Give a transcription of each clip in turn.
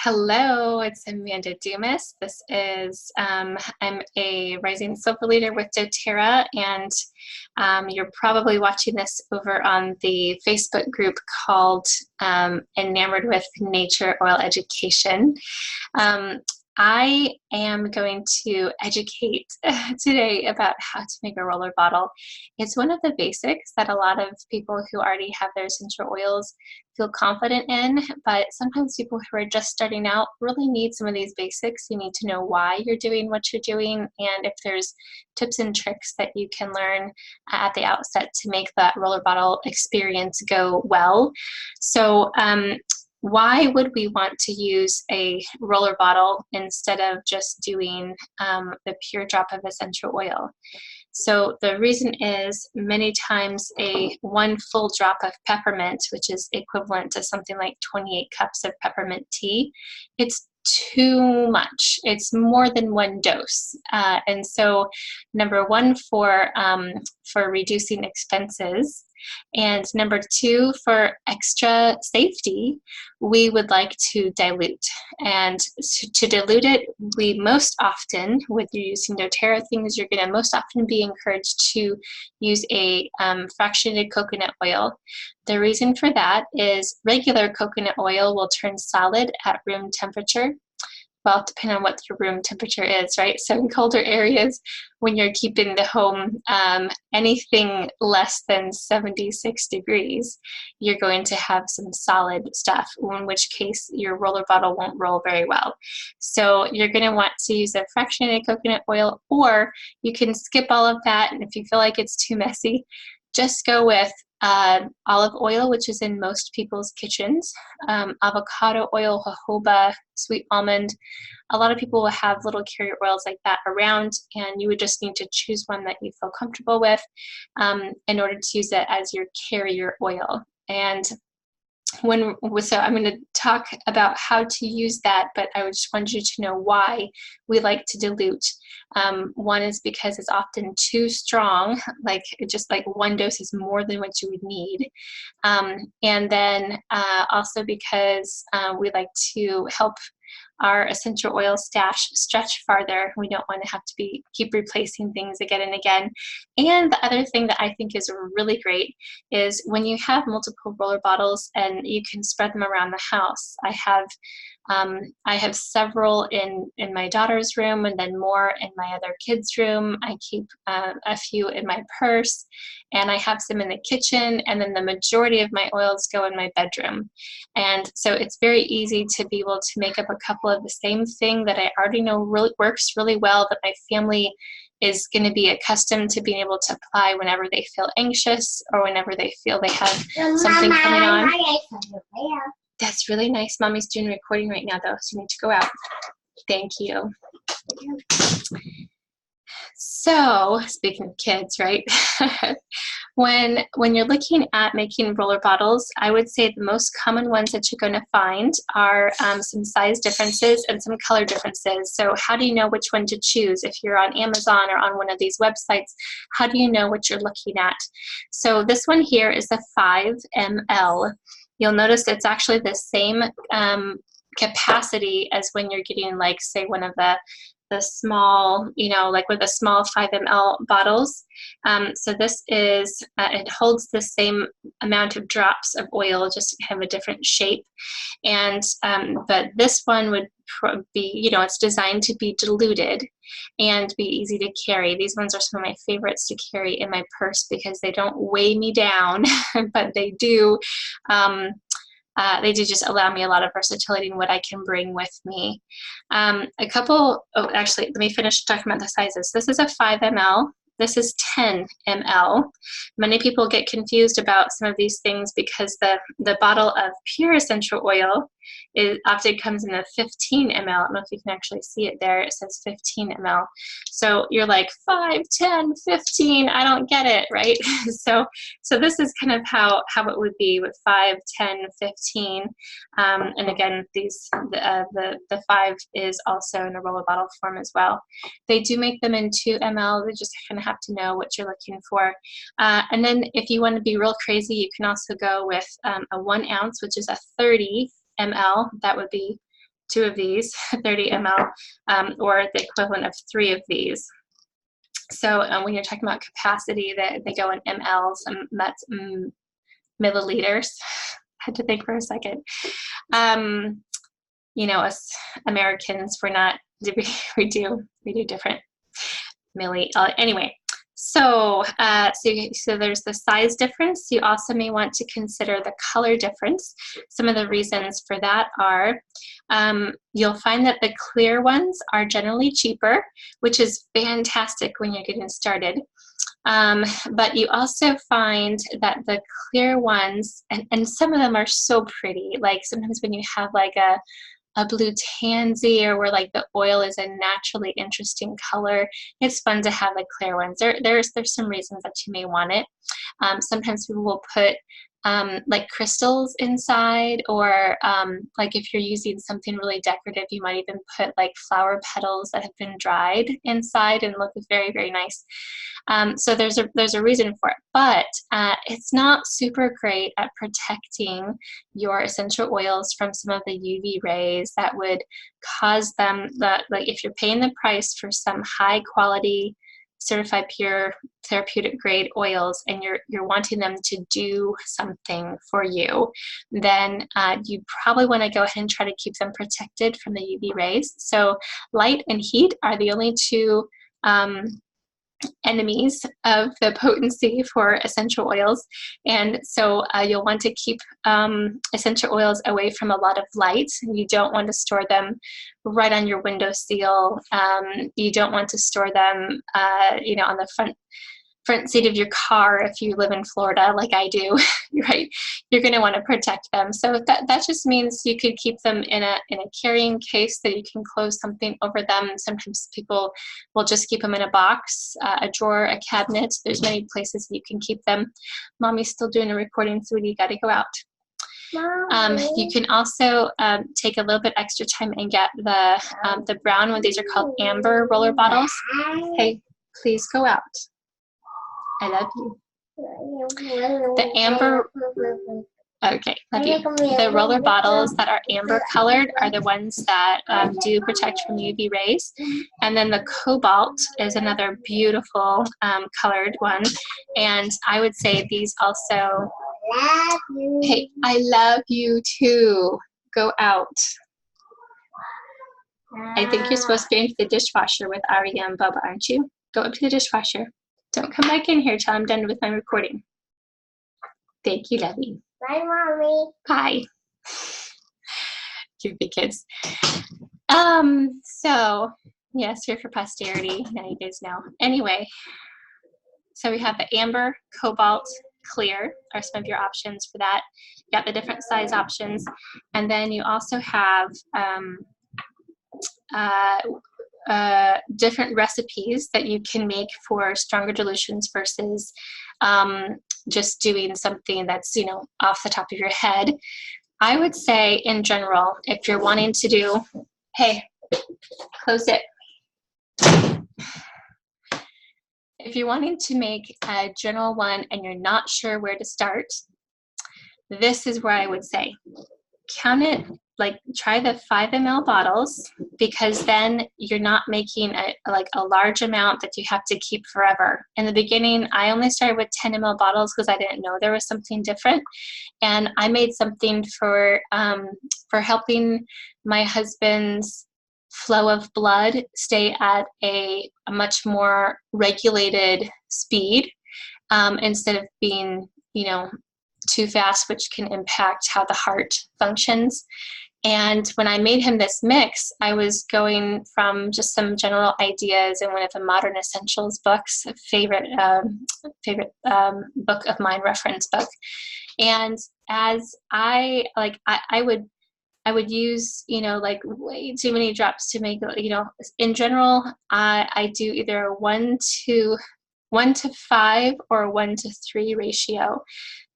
Hello, it's Amanda Dumas. This is, I'm a rising silver leader with doTERRA, and you're probably watching this over on the Facebook group called Enamored with Nature Oil Education. I am going to educate today about how to make a roller bottle. It's one of the basics that a lot of people who already have their essential oils feel confident in, but sometimes people who are just starting out really need some of these basics. You need to know why you're doing what you're doing, and if there's tips and tricks that you can learn at the outset to make that roller bottle experience go well. So why would we want to use a roller bottle instead of just doing the pure drop of essential oil? So the reason is many times one full drop of peppermint, which is equivalent to something like 28 cups of peppermint tea, it's too much. It's more than one dose. And so number one, for reducing expenses, and number two, for extra safety, we would like to dilute. And to dilute it, we most often, when you're using doTERRA things, you're going to most often be encouraged to use a fractionated coconut oil. The reason for that is regular coconut oil will turn solid at room temperature. Well, depending on what your room temperature is, right? So in colder areas, when you're keeping the home anything less than 76 degrees, you're going to have some solid stuff, in which case your roller bottle won't roll very well. So you're going to want to use a fractionated coconut oil, or you can skip all of that, and if you feel like it's too messy, just go with olive oil, which is in most people's kitchens, avocado oil, jojoba, sweet almond. A lot of people will have little carrier oils like that around, and you would just need to choose one that you feel comfortable with in order to use it as your carrier oil. And so I'm going to talk about how to use that, but I just wanted you to know why we like to dilute. One is because it's often too strong, just like one dose is more than what you would need. And then also because we like to help our essential oil stash stretch farther. We don't want to have to keep replacing things again and again. And the other thing that I think is really great is when you have multiple roller bottles and you can spread them around the house. I have several in my daughter's room, and then more in my other kids' room. I keep a few in my purse, and I have some in the kitchen, and then the majority of my oils go in my bedroom. And so it's very easy to be able to make up a couple of the same thing that I already know really works really well, that my family is going to be accustomed to being able to apply whenever they feel anxious or whenever they feel they have something coming on. That's really nice. Mommy's doing recording right now, though, so you need to go out. Thank you. So, speaking of kids, right? When you're looking at making roller bottles, I would say the most common ones that you're going to find are some size differences and some color differences. So how do you know which one to choose? If you're on Amazon or on one of these websites, how do you know what you're looking at? So this one here is a 5 ml. You'll notice it's actually the same capacity as when you're getting, like, say, one of the small, like with the small 5 ml bottles. So this is, it holds the same amount of drops of oil, just have a different shape. And, but this one would be, it's designed to be diluted and be easy to carry. These ones are some of my favorites to carry in my purse because they don't weigh me down, but they do. They do just allow me a lot of versatility in what I can bring with me. Actually, let me finish talking about the sizes. This is a 5 ml. This is 10 ml. Many people get confused about some of these things because the bottle of pure essential oil often comes in a 15 ml. I don't know if you can actually see it there. It says 15 ml. So you're like 5, 10, 15. I don't get it, right? So this is kind of how it would be with 5, 10, 15. And again, the 5 is also in a roller bottle form as well. They do make them in 2 ml. They just kind of have to know what you're looking for. And then if you want to be real crazy, you can also go with a 1 ounce, which is a 30 ml. That would be 2 of these, 30 ml, or the equivalent of 3 of these. So when you're talking about capacity, they go in mLs, and that's milliliters. I had to think for a second. You know, us Americans, we're not, we do different milli. Anyway, so so there's the size difference. You also may want to consider the color difference. Some of the reasons for that are you'll find that the clear ones are generally cheaper, which is fantastic when you're getting started. But you also find that the clear ones, and some of them are so pretty, like sometimes when you have like a blue tansy, or where like the oil is a naturally interesting color, it's fun to have the clear ones. There's some reasons that you may want it. Sometimes people will put like crystals inside, or like if you're using something really decorative, you might even put like flower petals that have been dried inside and look very, very nice. So there's a reason for it, but it's not super great at protecting your essential oils from some of the UV rays that would cause them, like if you're paying the price for some high quality certified pure therapeutic grade oils, and you're wanting them to do something for you, then you probably want to go ahead and try to keep them protected from the UV rays. So light and heat are the only two enemies of the potency for essential oils, and so you'll want to keep essential oils away from a lot of light. You don't want to store them right on your windowsill. You don't want to store them you know, on the front seat of your car if you live in Florida like I do, right? You're going to want to protect them. So that just means you could keep them in a carrying case that you can close something over them. Sometimes people will just keep them in a box, a drawer, a cabinet. There's many places you can keep them. Mommy's still doing a recording, so you got to go out. You can also take a little bit extra time and get the brown one. These are called amber roller bottles. Hey, please go out. I love you. The amber, okay, love you. The roller bottles that are amber colored are the ones that do protect from UV rays. And then the cobalt is another beautiful colored one. And I would say these also, hey, I love you too. Go out. I think you're supposed to be into the dishwasher with Aria and Bubba, aren't you? Go up to the dishwasher. Don't come back in here till I'm done with my recording. Thank you, Lovey. Bye, Mommy. Bye. Cute big kids. So, yes, here for posterity. Now you guys know. Anyway, so we have the amber, cobalt, clear are some of your options for that. You got the different size options. And then you also have different recipes that you can make for stronger dilutions versus just doing something that's, you know, off the top of your head. I would say in general, if you're wanting to do, hey, close it. If you're wanting to make a general one and you're not sure where to start, this is where I would say count it, like try the 5 ml bottles, because then you're not making a large amount that you have to keep forever. In the beginning, I only started with 10 ml bottles because I didn't know there was something different. And I made something for helping my husband's flow of blood stay at a much more regulated speed, instead of being, you know, too fast, which can impact how the heart functions. And when I made him this mix, I was going from just some general ideas in one of the Modern Essentials books, a favorite book of mine, reference book. And as I would use, you know, like way too many drops to make, you know, in general, I do either a 1 to 5 or a 1 to 3 ratio.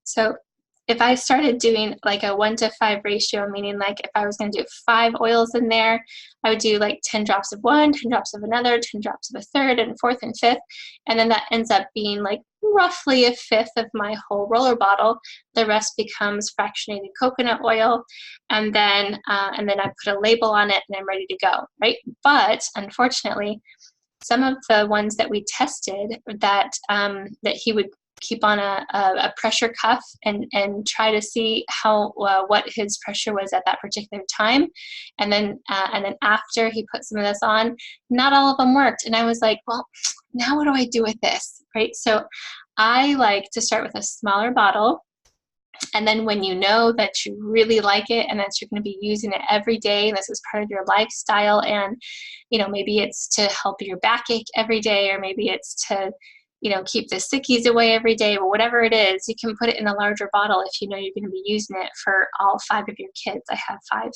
So if I started doing like a 1 to 5 ratio, meaning like if I was going to do 5 oils in there, I would do like 10 drops of one, 10 drops of another, 10 drops of a third and fourth and fifth. And then that ends up being like roughly a fifth of my whole roller bottle. The rest becomes fractionated coconut oil, and then I put a label on it, and I'm ready to go, right? But unfortunately, some of the ones that we tested that that he would keep on a pressure cuff and try to see how what his pressure was at that particular time, and then after he put some of this on, not all of them worked, and I was like, well, now what do I do with this, right? So I like to start with a smaller bottle. And then when you know that you really like it and that you're going to be using it every day, and this is part of your lifestyle, and maybe it's to help your backache every day, or maybe it's to keep the sickies away every day, or whatever it is, you can put it in a larger bottle if you know you're going to be using it for all 5 of your kids. I have 5.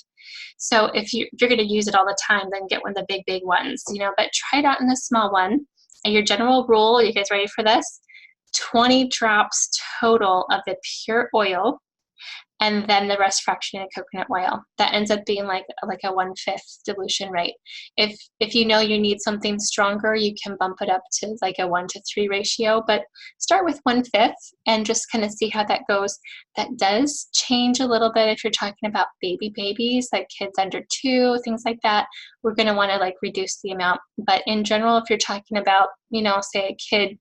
So if you're going to use it all the time, then get one of the big ones, but try it out in the small one. And your general rule, you guys ready for this? 20 drops total of the pure oil, and then the rest fractionated coconut oil. That ends up being like a 1/5 dilution rate. If you know you need something stronger, you can bump it up to like a 1-to-3 ratio, but start with 1/5 and just kind of see how that goes. That does change a little bit if you're talking about babies, like kids under 2, things like that. We're going to want to like reduce the amount. But in general, if you're talking about, say a kid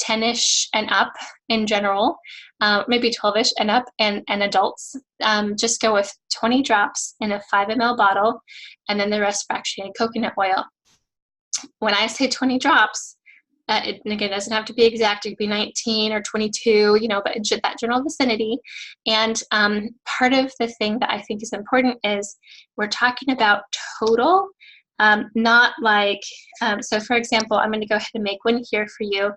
10-ish and up in general, maybe 12-ish and up, and adults, just go with 20 drops in a 5 ml bottle, and then the rest fractionated coconut oil. When I say 20 drops, it again doesn't have to be exact. It could be 19 or 22, but in that general vicinity. And part of the thing that I think is important is we're talking about total. Not like, so for example, I'm going to go ahead and make one here for you.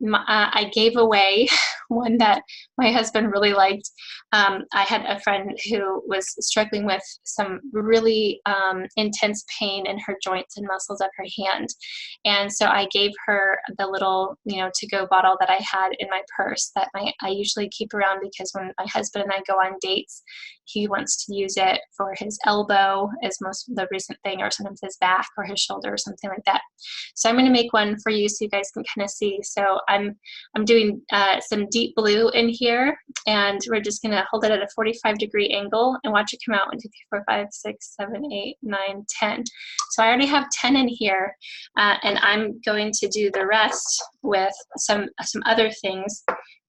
I gave away one that my husband really liked. I had a friend who was struggling with some really intense pain in her joints and muscles of her hand. And so I gave her the little, to-go bottle that I had in my purse that I usually keep around, because when my husband and I go on dates, he wants to use it for his elbow as most of the recent thing, or sometimes his back or his shoulder or something like that. So I'm going to make one for you so you guys can kind of see. So I'm doing some deep blue in here, and we're just going to hold it at a 45-degree angle and watch it come out. 1, 2, 3, 4, 5, 6, 7, 8, 9, 10. So I already have 10 in here, and I'm going to do the rest with some other things.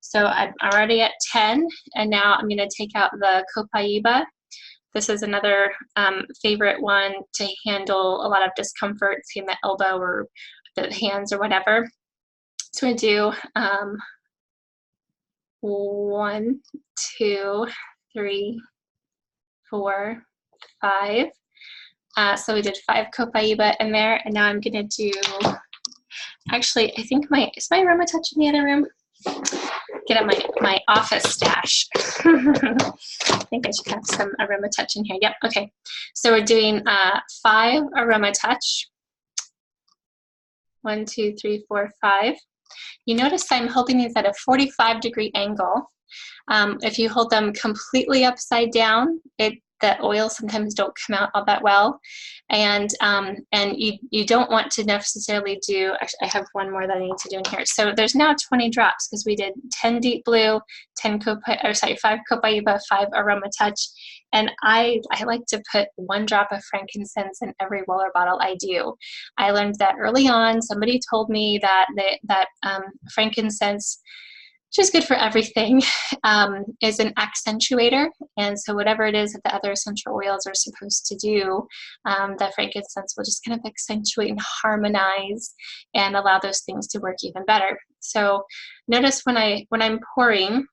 So I'm already at 10, and now I'm going to take out the copaiba. This is another favorite one to handle a lot of discomfort in the elbow or the hands or whatever. So I'm going to do 1, 2, 3, 4, 5. So we did 5 copaiba in there, and now I'm going to do, actually, I think is my aroma touch in the other room? Get at my office stash. I think I should have some aroma touch in here. Yep, okay. So we're doing 5 aroma touch. 1, 2, 3, 4, 5. You notice I'm holding these at a 45-degree angle. If you hold them completely upside down, the oils sometimes don't come out all that well, and you don't want to necessarily do. Actually, I have one more that I need to do in here. So there's now 20 drops, because we did 10 deep blue, 5 copaiba, 5 aroma touch, and I like to put 1 drop of frankincense in every roller bottle I do. I learned that early on. Somebody told me that frankincense, which is good for everything, is an accentuator. And so whatever it is that the other essential oils are supposed to do, the frankincense will just kind of accentuate and harmonize and allow those things to work even better. So notice when I'm pouring,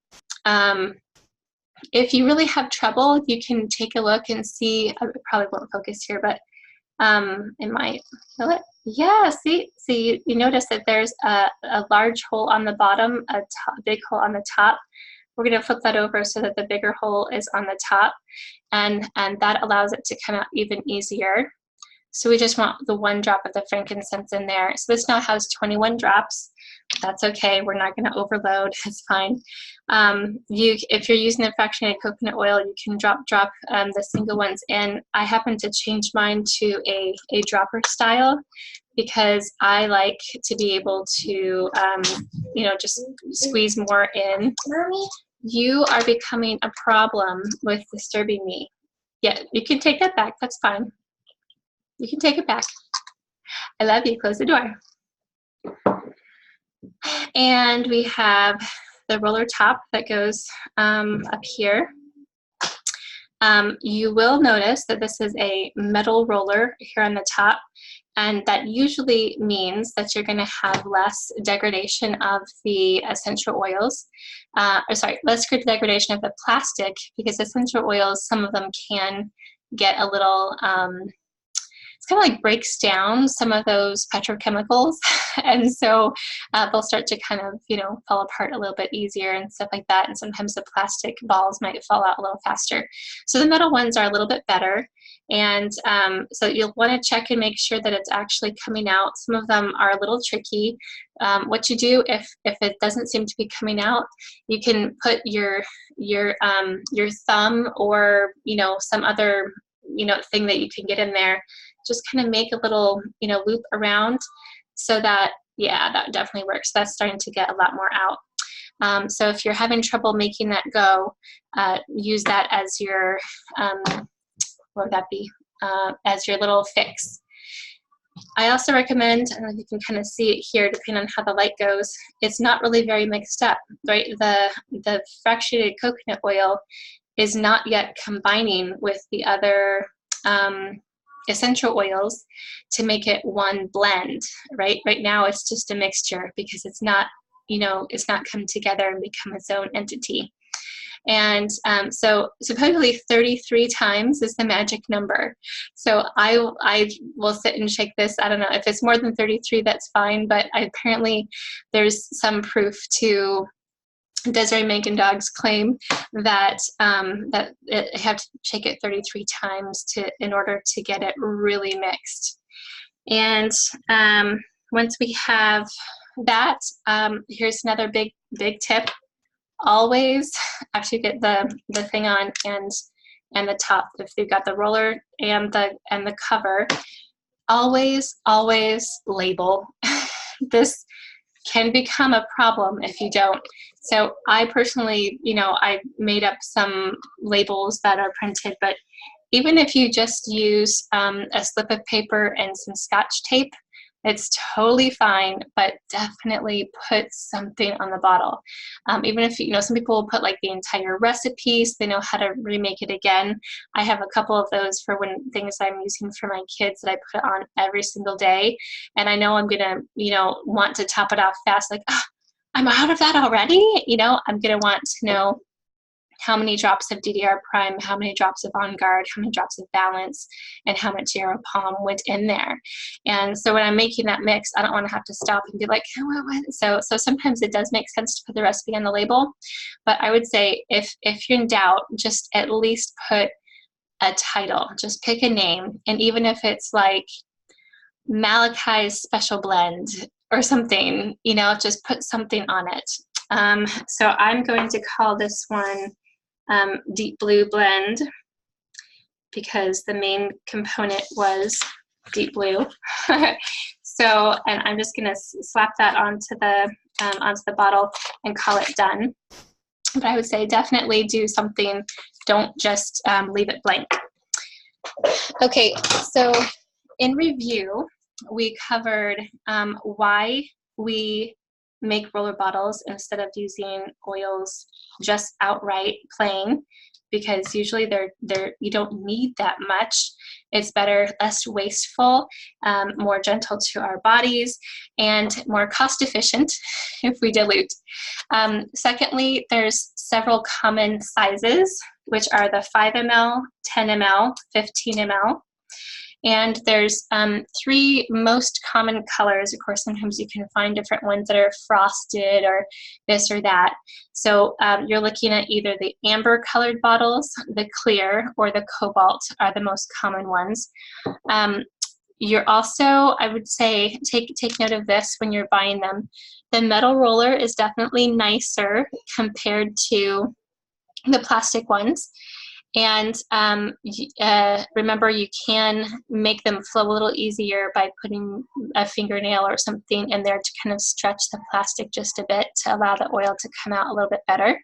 if you really have trouble, you can take a look and see. It probably won't focus here, but it might. Will it? Yeah, see, you notice that there's a large hole on the bottom, a big hole on the top. We're going to flip that over so that the bigger hole is on the top, and that allows it to come out even easier. So we just want the 1 drop of the frankincense in there. So this now has 21 drops. That's okay. We're not going to overload. It's fine. If you're using the fractionated coconut oil, you can drop the single ones in. I happen to change mine to a dropper style, because I like to be able to, you know, just squeeze more in. Mommy? You are becoming a problem with disturbing me. Yeah, you can take that back. That's fine. You can take it back. I love you. Close the door. And we have the roller top that goes up here. You will notice that this is a metal roller here on the top, and that usually means that you're going to have less degradation of the essential oils, less degradation of the plastic, because essential oils, some of them can get a little, it's kind of like breaks down some of those petrochemicals, and so they'll start to kind of, you know, fall apart a little bit easier and stuff like that, and sometimes the plastic balls might fall out a little faster. So the metal ones are a little bit better, and so you'll want to check and make sure that it's actually coming out. Some of them are a little tricky. What you do if it doesn't seem to be coming out, you can put your thumb, or, you know, some other, you know, thing that you can get in there. Just kind of make a little, you know, loop around, so that, yeah, that definitely works. That's starting to get a lot more out. So if you're having trouble making that go, use that as your, what would that be, as your little fix. I also recommend, I don't know if you can kind of see it here, depending on how the light goes, it's not really very mixed up, right? The fractionated coconut oil is not yet combining with the other essential oils to make it one blend, right? Right now it's just a mixture, because it's not, you know, it's not come together and become its own entity. And so supposedly 33 times is the magic number. So I will sit and shake this. I don't know if it's more than 33, that's fine, but apparently there's some proof to Desiree Megan-Dog's claim that that you have to shake it 33 times in order to get it really mixed. And once we have that, here's another big tip. Always, after you get the thing on and the top, if you've got the roller and the cover, always label. This can become a problem if you don't. So I personally, you know, I made up some labels that are printed, but even if you just use a slip of paper and some Scotch tape, it's totally fine, but definitely put something on the bottle. Even if, you know, some people will put like the entire recipe so they know how to remake it again. I have a couple of those for when things I'm using for my kids that I put on every single day. And I know I'm gonna, you know, want to top it off fast, like, oh, I'm out of that already. You know, I'm gonna want to know how many drops of DDR Prime, how many drops of On Guard, how many drops of Balance, and how much Yarrow Palm went in there. And so when I'm making that mix, I don't want to have to stop and be like, oh, what? So sometimes it does make sense to put the recipe on the label. But I would say if you're in doubt, just at least put a title. Just pick a name. And even if it's like Malachi's Special Blend or something, you know, just put something on it. So I'm going to call this one Deep Blue Blend, because the main component was deep blue. So, and I'm just gonna slap that onto the bottle and call it done. But I would say definitely do something. Don't just leave it blank. Okay, so in review, we covered why we make roller bottles instead of using oils just outright plain, because usually they're you don't need that much. It's better, less wasteful, more gentle to our bodies, and more cost efficient if we dilute. Secondly, there's several common sizes, which are the 5 ml, 10 ml, 15 ml. And there's 3 most common colors. Of course, sometimes you can find different ones that are frosted or this or that. So you're looking at either the amber colored bottles, the clear, or the cobalt are the most common ones. You're also, I would say, take note of this when you're buying them. The metal roller is definitely nicer compared to the plastic ones. And remember, you can make them flow a little easier by putting a fingernail or something in there to kind of stretch the plastic just a bit to allow the oil to come out a little bit better.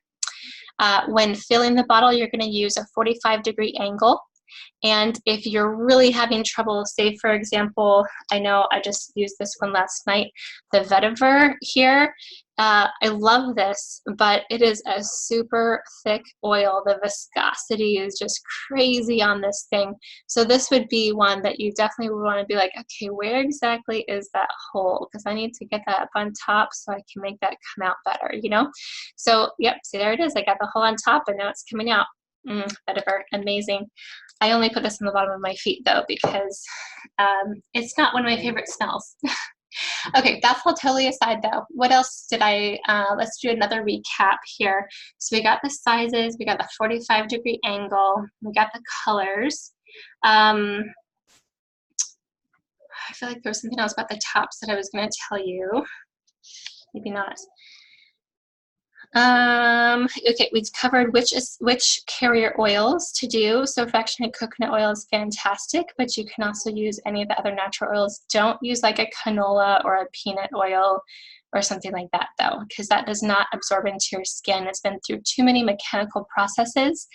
When filling the bottle, you're going to use a 45-degree angle. And if you're really having trouble, say for example, I know I just used this one last night, the vetiver here. I love this, but it is a super thick oil. The viscosity is just crazy on this thing. So this would be one that you definitely would want to be like, okay, where exactly is that hole? Because I need to get that up on top so I can make that come out better, you know? So yep, see, there it is. I got the hole on top and now it's coming out. Vetiver, amazing. I only put this on the bottom of my feet though because it's not one of my favorite smells. Okay, that's all totally aside though. What else did let's do another recap here. So we got the sizes, we got the 45-degree angle, we got the colors. I feel like there was something else about the tops that I was going to tell you. Maybe not. Okay, we've covered which carrier oils to do. So fractionated coconut oil is fantastic, but you can also use any of the other natural oils. Don't use like a canola or a peanut oil or something like that though, because that does not absorb into your skin. It's been through too many mechanical processes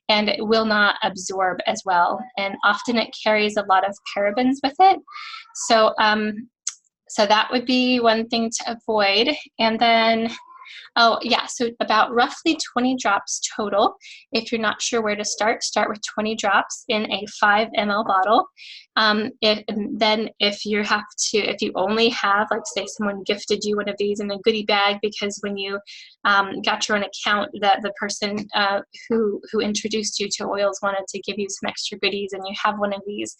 and it will not absorb as well. And often it carries a lot of parabens with it. So, so that would be one thing to avoid. And then oh, yeah, so about roughly 20 drops total. If you're not sure where to start with 20 drops in a 5 ml bottle. Then if you only have, like say someone gifted you one of these in a goodie bag because when you got your own account, that the person who introduced you to oils wanted to give you some extra goodies and you have one of these,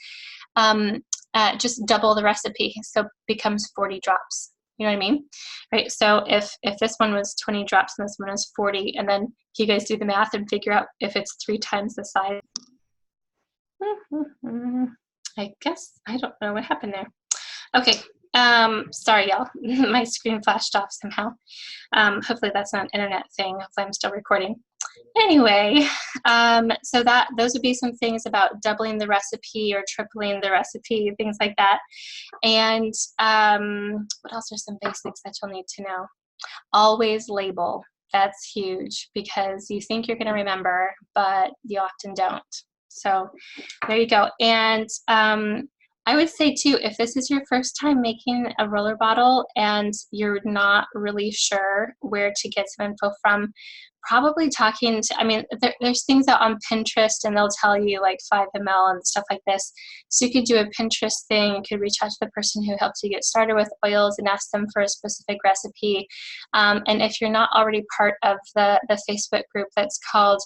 just double the recipe, so it becomes 40 drops. You know what I mean? Right, so if this one was 20 drops and this one was 40, and then you guys do the math and figure out if it's 3 times the size. I guess, I don't know what happened there. Okay, sorry y'all, my screen flashed off somehow. Hopefully that's not an internet thing, hopefully I'm still recording. Anyway, so those would be some things about doubling the recipe or tripling the recipe, things like that. And what else are some basics that you'll need to know? Always label. That's huge because you think you're going to remember, but you often don't. So there you go. And I would say too, if this is your first time making a roller bottle and you're not really sure where to get some info from, probably talking to, I mean, there's things out on Pinterest and they'll tell you like 5 ml and stuff like this. So you could do a Pinterest thing, you could reach out to the person who helped you get started with oils and ask them for a specific recipe. And if you're not already part of the Facebook group that's called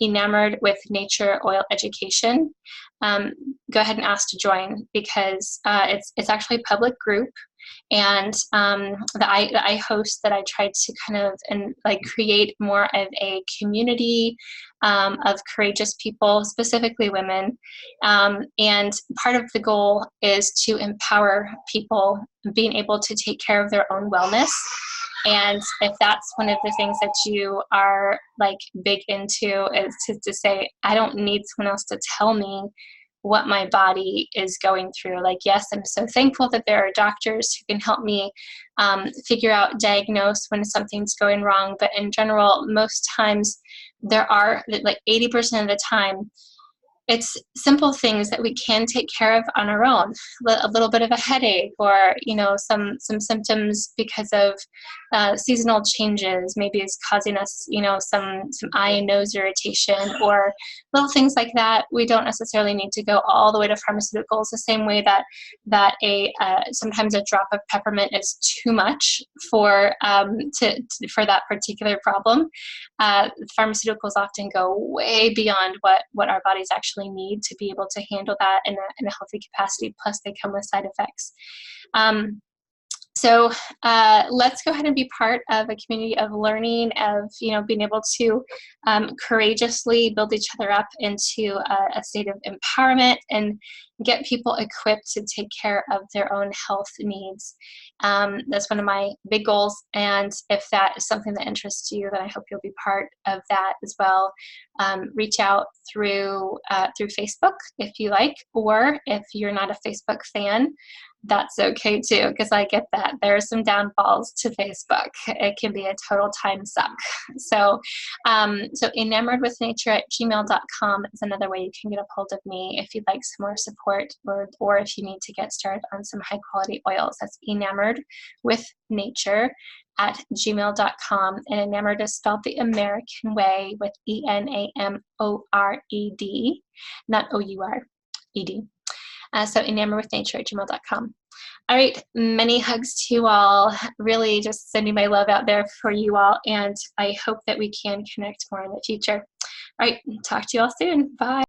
Enamored with Nature Oil Education, go ahead and ask to join because it's actually a public group. And that I host, that I tried to kind of create more of a community of courageous people, specifically women. And part of the goal is to empower people being able to take care of their own wellness. And if that's one of the things that you are like big into, is to say, I don't need someone else to tell me what my body is going through. Like, yes, I'm so thankful that there are doctors who can help me figure out, diagnose when something's going wrong. But in general, most times there are, like 80% of the time, it's simple things that we can take care of on our own. A little bit of a headache, or some symptoms because of seasonal changes. Maybe it's causing us some eye and nose irritation, or little things like that. We don't necessarily need to go all the way to pharmaceuticals. The same way that sometimes a drop of peppermint is too much for that particular problem. Pharmaceuticals often go way beyond what our bodies actually need to be able to handle that in a healthy capacity. Plus, they come with side effects. So let's go ahead and be part of a community of learning, of being able to courageously build each other up into a state of empowerment and get people equipped to take care of their own health needs. That's one of my big goals, and if that is something that interests you, then I hope you'll be part of that as well. Reach out through Facebook if you like, or if you're not a Facebook fan, that's okay too, because I get that. There are some downfalls to Facebook. It can be a total time suck. So, enamoredwithnature@gmail.com is another way you can get a hold of me if you'd like some more support, or if you need to get started on some high quality oils. That's enamoredwithnature@gmail.com. And enamored is spelled the American way with ENAMORED, not OURED. So enamoredwithnature@gmail.com. All right, many hugs to you all. Really just sending my love out there for you all, and I hope that we can connect more in the future. All right, talk to you all soon. Bye.